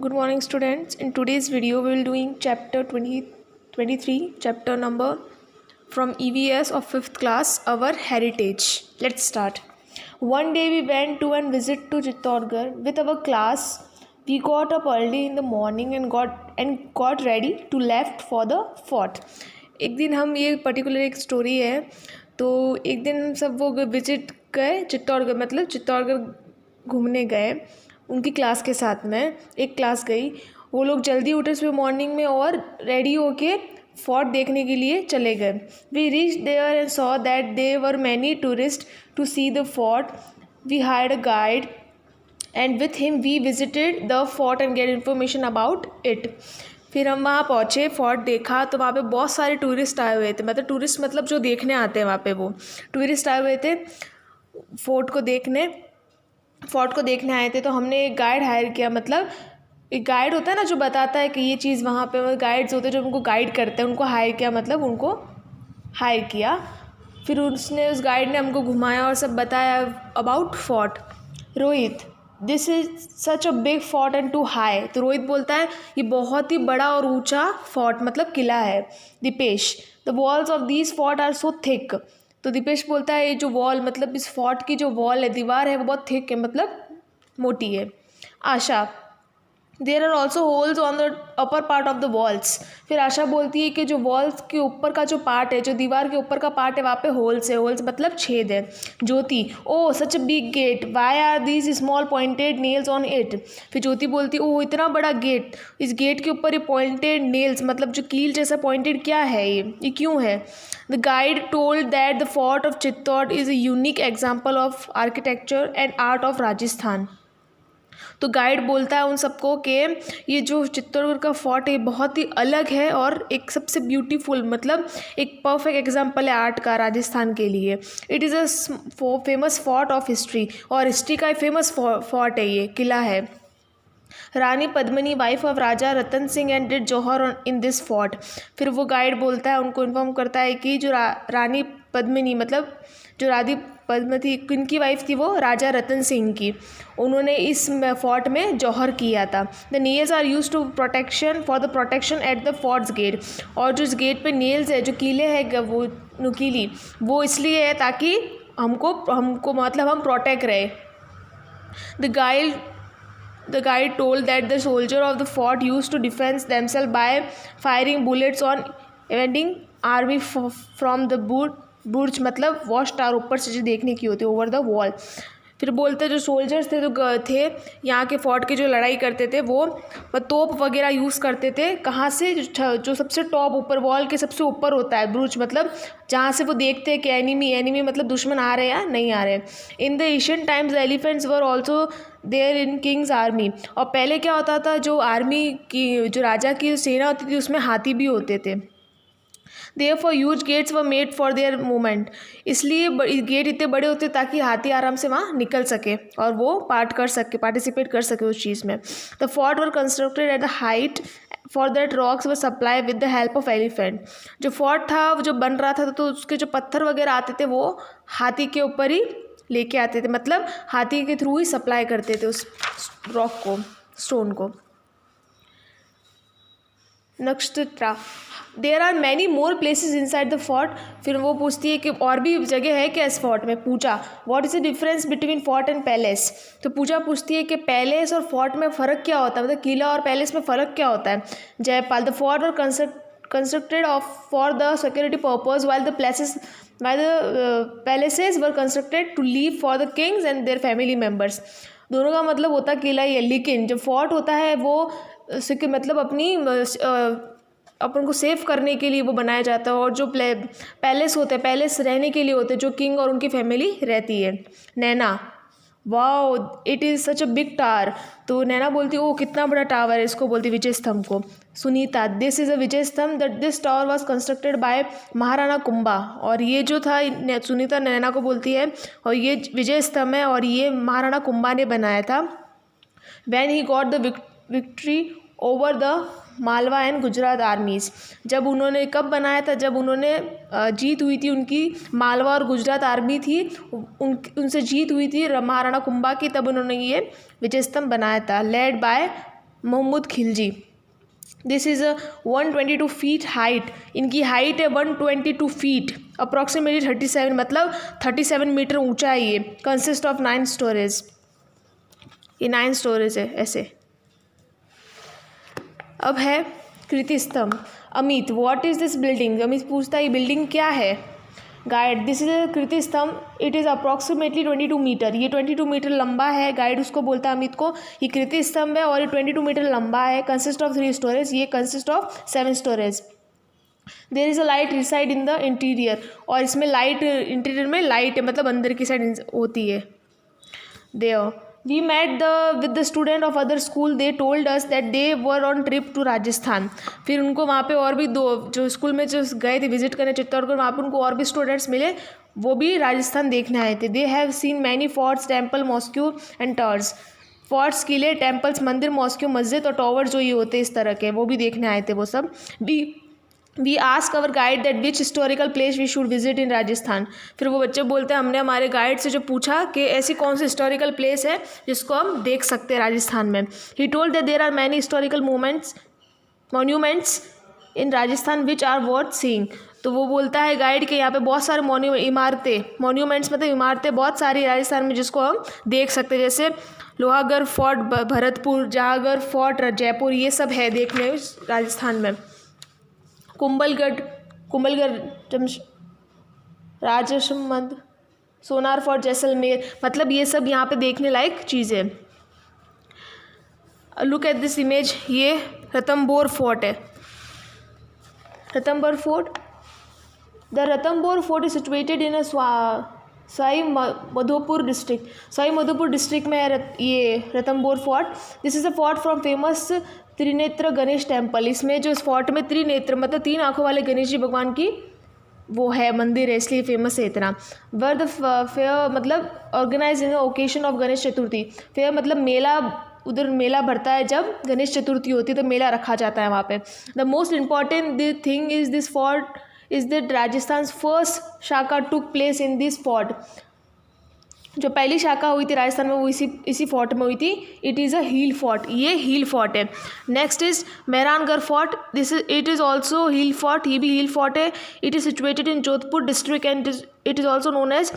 Good morning students. In today's video we will doing chapter 23, chapter number from EVS of 5th class, our heritage. Let's start. One day we went to and visit to Chittorgarh with our class. We got up early in the morning and got ready to left for the fort. एक दिन हम ये particular एक story है तो एक दिन हम सब वो विजिट गए चित्तौड़गढ़, मतलब चित्तौड़गढ़ घूमने गए उनकी क्लास के साथ में। एक क्लास गई, वो लोग जल्दी उठे सुबह मॉर्निंग में और रेडी होके फोर्ट देखने के लिए चले गए। We reach there and saw that there were many tourist to see the fort. We hired a guide and with him we visited the fort and get information about it. फिर हम वहाँ पहुँचे, fort देखा तो वहाँ पे बहुत सारे टूरिस्ट आए हुए थे, मतलब टूरिस्ट मतलब जो देखने आते हैं वहाँ पे, वो टूरिस्ट आए हुए थे फोर्ट को देखने आए थे। तो हमने एक गाइड हायर किया, मतलब एक गाइड होता है ना जो बताता है कि ये चीज़ वहाँ पे, गाइड्स होते हैं जो उनको गाइड करते हैं, उनको हायर किया, मतलब उनको हायर किया। फिर उस गाइड ने हमको घुमाया और सब बताया about fort. Rohit, this is such a big fort and too high. तो रोहित बोलता है ये बहुत ही बड़ा और ऊंचा फोर्ट मतलब किला है। Deepesh, the walls of this fort are so thick. तो दीपेश बोलता है ये जो वॉल, मतलब इस फोर्ट की जो वॉल है, दीवार है, वो बहुत थिक है, मतलब मोटी है। Asha, there are also holes on the upper part of the walls. फिर आशा बोलती है कि जो वॉल्स के ऊपर का जो पार्ट है, जो दीवार के ऊपर का पार्ट है, वहाँ पे होल्स है, होल्स मतलब छेद है। Jyoti, oh such a big gate, why are these small pointed nails on it. फिर ज्योति बोलती है ओ इतना बड़ा गेट, इस गेट के ऊपर ये पॉइंटेड नेल्स मतलब जो कील जैसा पॉइंटेड क्या है, ये क्यों है। The guide told that the fort of Chittor is a unique example of architecture and art of Rajasthan. तो गाइड बोलता है उन सबको कि ये जो चित्तौड़गढ़ का फोर्ट है बहुत ही अलग है और एक सबसे ब्यूटीफुल, मतलब एक परफेक्ट एग्जाम्पल है आर्ट का राजस्थान के लिए। It is a famous fort of history, और हिस्ट्री का एक फेमस फोर्ट है, ये किला है। Rani Padmini, wife of Raja Ratan Singh and did jauhar in this fort. फिर वो गाइड बोलता है, उनको इन्फॉर्म करता है कि जो रानी पद्मिनी, मतलब जो रानी पद्म थी, किनकी वाइफ थी वो, राजा रतन सिंह की, उन्होंने इस फोर्ट में जौहर किया था। The nails are use to protection for the protection at the fort's gate. और जो इस गेट पे नेल्स है, जो कीले हैं वो नुकीली, वो इसलिए है ताकि हमको मतलब हम प्रोटेक्ट रहे। The guide told that the soldier of the fort used to defend themselves by firing bullets on invading army from the बुर्ज मतलब वॉच टावर, ऊपर से जो देखने की होती है, ओवर द वॉल। फिर बोलते जो सोल्जर्स थे, जो थे यहाँ के फोर्ट के, जो लड़ाई करते थे वो तोप वगैरह यूज़ करते थे। कहाँ से, जो सबसे टॉप ऊपर, वॉल के सबसे ऊपर होता है बुर्ज, मतलब जहाँ से वो देखते हैं कि एनिमी मतलब दुश्मन आ रहे हैं या नहीं आ रहे। In the Asian times the elephants were also there in king's army. और पहले क्या होता था, जो आर्मी की, जो राजा की सेना होती थी, उसमें हाथी भी होते थे। Therefore huge gates were made for their movement। इसलिए गेट इतने बड़े होते ताकि हाथी आराम से वहाँ निकल सके और वो पार्टिसिपेट कर सके उस चीज़ में। The fort were constructed at the height for that rocks were supply with the help of elephant. जो फोर्ट था, जो बन रहा था, तो उसके जो पत्थर वगैरह आते थे वो हाथी के ऊपर ही लेके आते थे, मतलब हाथी के थ्रू ही सप्लाई करते थे उस रॉक को, स्टोन को। Nakshatra, there are many more places inside the fort. फिर वो पूछती है कि और भी जगह है क्या इस फोर्ट में। Puja, what is the difference between fort and palace. तो पूजा पूछती है कि पैलेस और फोर्ट में फ़र्क क्या होता है, मतलब किला और पैलेस में फ़र्क क्या होता है। Jaipal, the fort were constructed for the security purpose while the palaces were constructed to live for the kings and their family members. दोनों का मतलब होता किला ही है, लेकिन जो फोर्ट होता है वो मतलब अपनी अपन को सेव करने के लिए वो बनाया जाता है, और जो पैलेस होते हैं, पैलेस रहने के लिए होते हैं, जो किंग और उनकी फैमिली रहती है। Naina, wow it is such a big tower. तो नैना बोलती है ओ कितना बड़ा टावर है, इसको बोलती विजय स्तंभ को। सुनीता, दिस इज़ अ विजय स्तंभ, that this tower was constructed by Maharana Kumbha. और ये जो था, सुनीता नैना को बोलती है, और ये विजय स्तंभ है और ये महाराणा कुंभा ने बनाया था। When he got the victory over the Malwa and Gujarat armies. जब उन्होंने, कब बनाया था, जब उन्होंने जीत हुई थी, उनकी मालवा और गुजरात आर्मी थी, उनसे जीत हुई थी महाराणा कुंभा की, तब उन्होंने ये विजय स्तंभ बनाया था। Led by Mohammed Khilji. This is 122 feet height, इनकी हाइट है 122 फीट, अप्रॉक्सीमेटली 37, मतलब 37 मीटर ऊंचा है ये। कंसिस्ट ऑफ 9 स्टोरेज, ये 9 स्टोरेज है ऐसे। अब है कृति स्तंभ। Amit, what is this building? Amit पूछता है ये बिल्डिंग क्या है? गाइड, दिस इज अ कृति स्तंभ, इट इज़ अप्रॉक्सीमेटली 22 मीटर, ये 22 मीटर लंबा है। गाइड उसको बोलता है अमित को, ये कृति स्तंभ है और ये 22 मीटर लंबा है। कंसिस्ट ऑफ 3 स्टोरेज, ये consist of 7 storage. There is a light reside in the interior, और इसमें लाइट, इंटीरियर में लाइट है, मतलब अंदर की साइड होती है। There we met with the student of other school, they told us that they were on trip to Rajasthan. फिर उनको वहाँ पे और भी 2 जो स्कूल में जो गए थे विजिट करने चित्तौड़गढ़, वहाँ पे उनको और भी स्टूडेंट्स मिले, वो भी राजस्थान देखने आए थे। They have seen many forts, temple, mosque and towers. Forts, किले, टेम्पल्स, मंदिर, मॉस्क्यू, मस्जिद और टावर जो ये होते हैं इस तरह के, वो भी देखने आए थे वो सब। We ask our guide that which historical place we should visit in Rajasthan. फिर वो बच्चे बोलते हैं हमने हमारे गाइड से जो पूछा कि ऐसी कौन सी हिस्टोरिकल प्लेस है जिसको हम देख सकते हैं राजस्थान में। He told that there are many historical monuments in Rajasthan which are worth seeing. तो वो बोलता है गाइड कि यहाँ पे बहुत सारे मॉन्यूमेंट्स मतलब इमारतें बहुत सारी राजस्थान में जिसको हम देख सकते हैं, जैसे लोहागढ़ फोर्ट भरतपुर, जहागढ़ फोर्ट जयपुर, ये सब है देखने राजस्थान में। कुंभलगढ़ राजसमंद, सोनार फोर्ट जैसलमेर, मतलब ये सब यहाँ पे देखने लायक चीज़ें। लुक एट दिस इमेज, ये रणथंभौर फोर्ट है। Ranthambore fort, the Ranthambore fort is situated in Sawai Madhopur district में है ये Ranthambore fort. This is a fort from famous Trinetra Ganesh temple. इसमें जो इस फोर्ट में त्रिनेत्र मतलब 3 आँखों वाले गणेश जी भगवान की वो है मंदिर है, इसलिए फेमस है इतना। वर द फेयर मतलब organise in the occasion of Ganesh Chaturthi. Fair मतलब मेला, उधर मेला भरता है जब गणेश चतुर्थी होती है तो मेला रखा जाता है वहाँ पे। The most important thing is this fort is that Rajasthan first saka took place in this fort. जो पहली शाखा हुई थी राजस्थान में वो इसी फोर्ट में हुई थी। It is a hill fort, ये हिल फोर्ट है। Next is Mehrangarh fort, it is also hill fort, ये भी हिल फोर्ट है। It is situated in Jodhpur district and it is also known as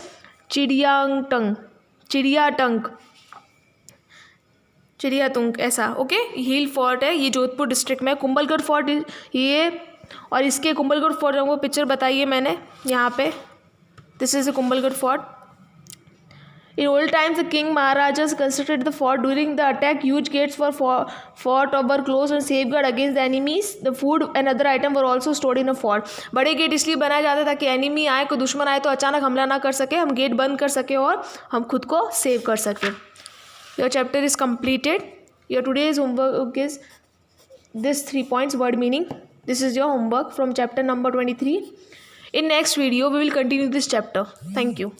Chidiyatunk ऐसा। ओके, हिल फोर्ट है, ये जोधपुर डिस्ट्रिक्ट में। Kumbhalgarh fort ये, और इसके कुंभलगढ़ फोर्ट वो पिक्चर बताई है मैंने यहाँ पे। This is a Kumbhalgarh fort. In old times, the king Maharajas constructed the fort. During the attack, huge gates were fort were closed and safeguard against the enemies. The food and other items were also stored in a fort. बड़े gate इसलिए बनाए जाते ताकि enemy आए, कोई दुश्मन आए तो अचानक हमला ना कर सके, हम गेट बंद कर सके और हम खुद को सेव कर सके। Your chapter is completed. Your today's homework is this 3 points word meaning. This is your homework from chapter number 23. In next video, we will continue this chapter. Thank you.